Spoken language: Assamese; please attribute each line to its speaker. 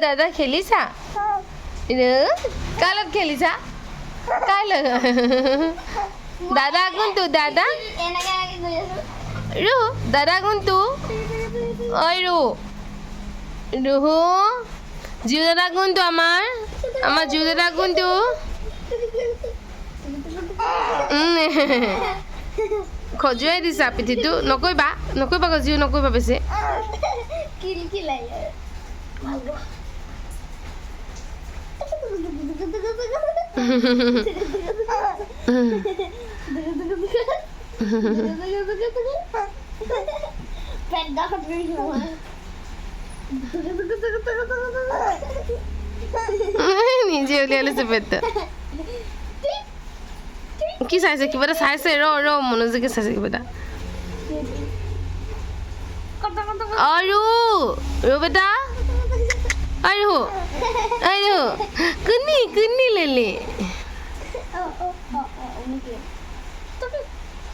Speaker 1: দাদা খেলিছা কাৰ লগত খেলিছা কাৰ লগত দাদা কোনটো দাদা ৰু দাদা কোনটো ঐ ৰুহু জিউ দাদা কোনটো আমাৰ জিউ দাদা কোনটো খজুৱাই দিছা পিঠিটো নকৰিবা আকৌ জিউ নকৰিবা বেছি নিজে উলিয়াই লৈছে পেটটো কি চাইছে কিবা এটা চাইছে ৰ মনোযোগে চাইছে কিবা এটা আৰু বেটা আৰু কুনি লেলি